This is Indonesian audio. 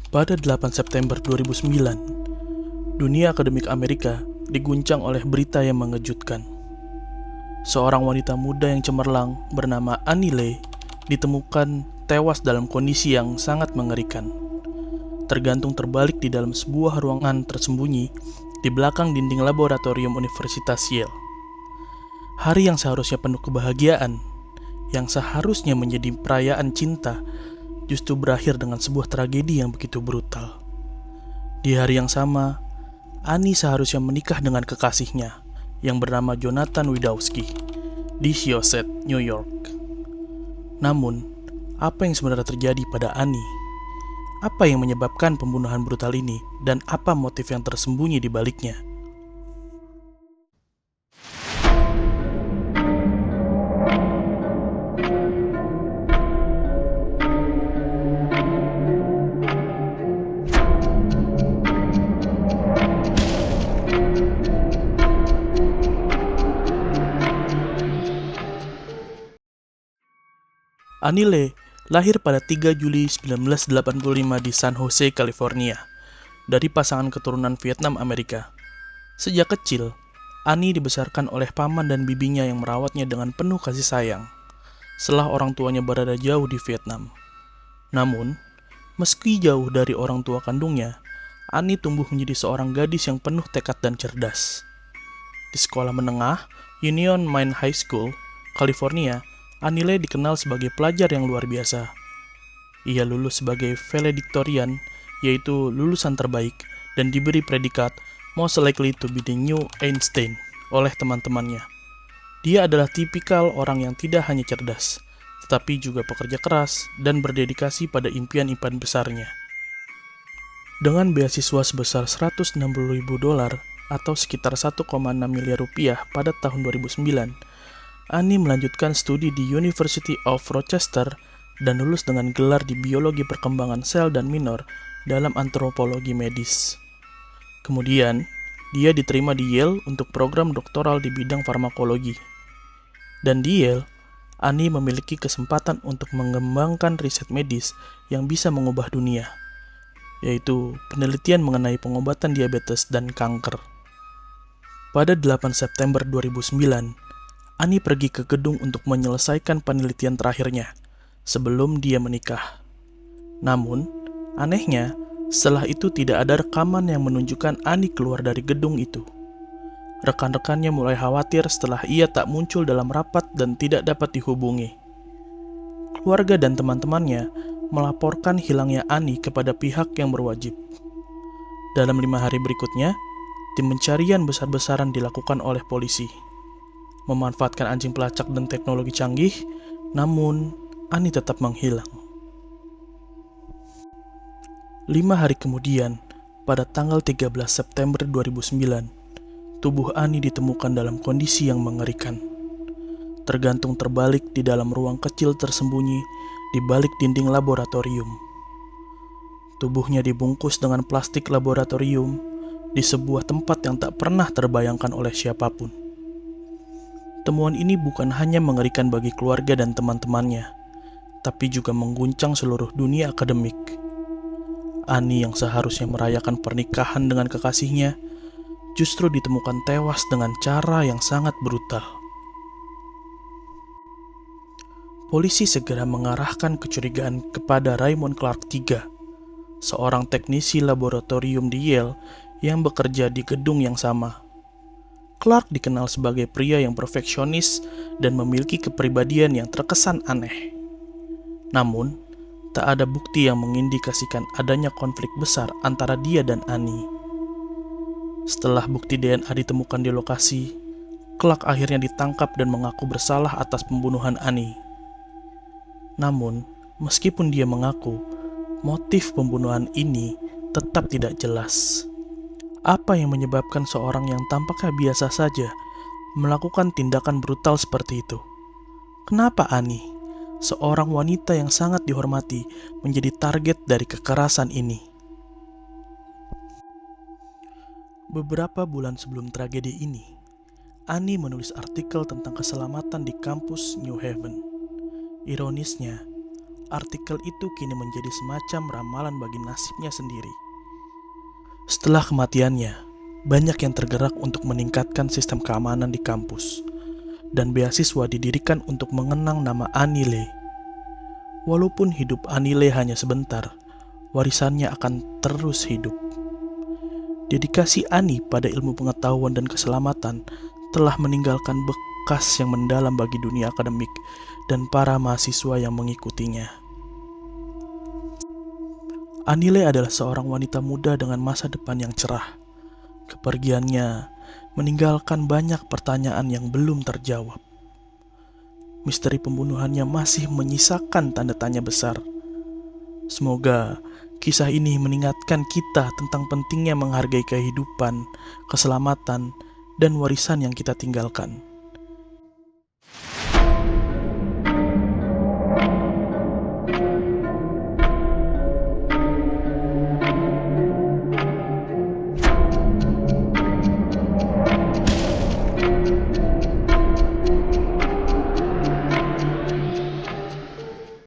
Pada 8 September 2009, dunia akademik Amerika diguncang oleh berita yang mengejutkan. Seorang wanita muda yang cemerlang bernama Annie Le ditemukan tewas dalam kondisi yang sangat mengerikan. Tergantung terbalik di dalam sebuah ruangan tersembunyi di belakang dinding laboratorium Universitas Yale. Hari yang seharusnya penuh kebahagiaan, yang seharusnya menjadi perayaan cinta, justru berakhir dengan sebuah tragedi yang begitu brutal. Di hari yang sama, Annie seharusnya menikah dengan kekasihnya yang bernama Jonathan Widawski di Syosset, New York. Namun, apa yang sebenarnya terjadi pada Annie? Apa yang menyebabkan pembunuhan brutal ini dan apa motif yang tersembunyi di baliknya? Annie Le lahir pada 3 Juli 1985 di San Jose, California, dari pasangan keturunan Vietnam Amerika. Sejak kecil, Annie dibesarkan oleh paman dan bibinya yang merawatnya dengan penuh kasih sayang, setelah orang tuanya berada jauh di Vietnam. Namun, meski jauh dari orang tua kandungnya, Annie tumbuh menjadi seorang gadis yang penuh tekad dan cerdas. Di sekolah menengah, Union Mine High School, California, Annie Le dikenal sebagai pelajar yang luar biasa. Ia lulus sebagai valedictorian, yaitu lulusan terbaik, dan diberi predikat most likely to be the new Einstein oleh teman-temannya. Dia adalah tipikal orang yang tidak hanya cerdas, tetapi juga pekerja keras dan berdedikasi pada impian-impian besarnya. Dengan beasiswa sebesar $160.000 atau sekitar 1,6 miliar rupiah pada tahun 2009, Annie melanjutkan studi di University of Rochester dan lulus dengan gelar di biologi perkembangan sel dan minor dalam antropologi medis. Kemudian, dia diterima di Yale untuk program doktoral di bidang farmakologi. Dan di Yale, Annie memiliki kesempatan untuk mengembangkan riset medis yang bisa mengubah dunia, yaitu penelitian mengenai pengobatan diabetes dan kanker. Pada 8 September 2009, Annie pergi ke gedung untuk menyelesaikan penelitian terakhirnya sebelum dia menikah. Namun, anehnya, setelah itu tidak ada rekaman yang menunjukkan Annie keluar dari gedung itu. Rekan-rekannya mulai khawatir setelah ia tak muncul dalam rapat dan tidak dapat dihubungi. Keluarga dan teman-temannya melaporkan hilangnya Annie kepada pihak yang berwajib. Dalam 5 hari berikutnya, tim pencarian besar-besaran dilakukan oleh polisi. Memanfaatkan anjing pelacak dan teknologi canggih, namun Annie tetap menghilang. 5 hari kemudian, pada tanggal 13 September 2009, tubuh Annie ditemukan dalam kondisi yang mengerikan. Tergantung terbalik di dalam ruang kecil tersembunyi di balik dinding laboratorium. Tubuhnya dibungkus dengan plastik laboratorium di sebuah tempat yang tak pernah terbayangkan oleh siapapun. Temuan ini bukan hanya mengerikan bagi keluarga dan teman-temannya, tapi juga mengguncang seluruh dunia akademik. Annie yang seharusnya merayakan pernikahan dengan kekasihnya, justru ditemukan tewas dengan cara yang sangat brutal. Polisi segera mengarahkan kecurigaan kepada Raymond Clark III, seorang teknisi laboratorium di Yale yang bekerja di gedung yang sama. Clark dikenal sebagai pria yang perfeksionis dan memiliki kepribadian yang terkesan aneh. Namun, tak ada bukti yang mengindikasikan adanya konflik besar antara dia dan Annie. Setelah bukti DNA ditemukan di lokasi, Clark akhirnya ditangkap dan mengaku bersalah atas pembunuhan Annie. Namun, meskipun dia mengaku, motif pembunuhan ini tetap tidak jelas. Apa yang menyebabkan seorang yang tampaknya biasa saja melakukan tindakan brutal seperti itu? Kenapa Annie, seorang wanita yang sangat dihormati, menjadi target dari kekerasan ini? Beberapa bulan sebelum tragedi ini, Annie menulis artikel tentang keselamatan di kampus New Haven. Ironisnya, artikel itu kini menjadi semacam ramalan bagi nasibnya sendiri. Setelah kematiannya, banyak yang tergerak untuk meningkatkan sistem keamanan di kampus, dan beasiswa didirikan untuk mengenang nama Annie Le. Walaupun hidup Annie Le hanya sebentar, warisannya akan terus hidup. Dedikasi Annie pada ilmu pengetahuan dan keselamatan telah meninggalkan bekas yang mendalam bagi dunia akademik dan para mahasiswa yang mengikutinya. Annie Le adalah seorang wanita muda dengan masa depan yang cerah. Kepergiannya meninggalkan banyak pertanyaan yang belum terjawab. Misteri pembunuhannya masih menyisakan tanda tanya besar. Semoga kisah ini mengingatkan kita tentang pentingnya menghargai kehidupan, keselamatan, dan warisan yang kita tinggalkan.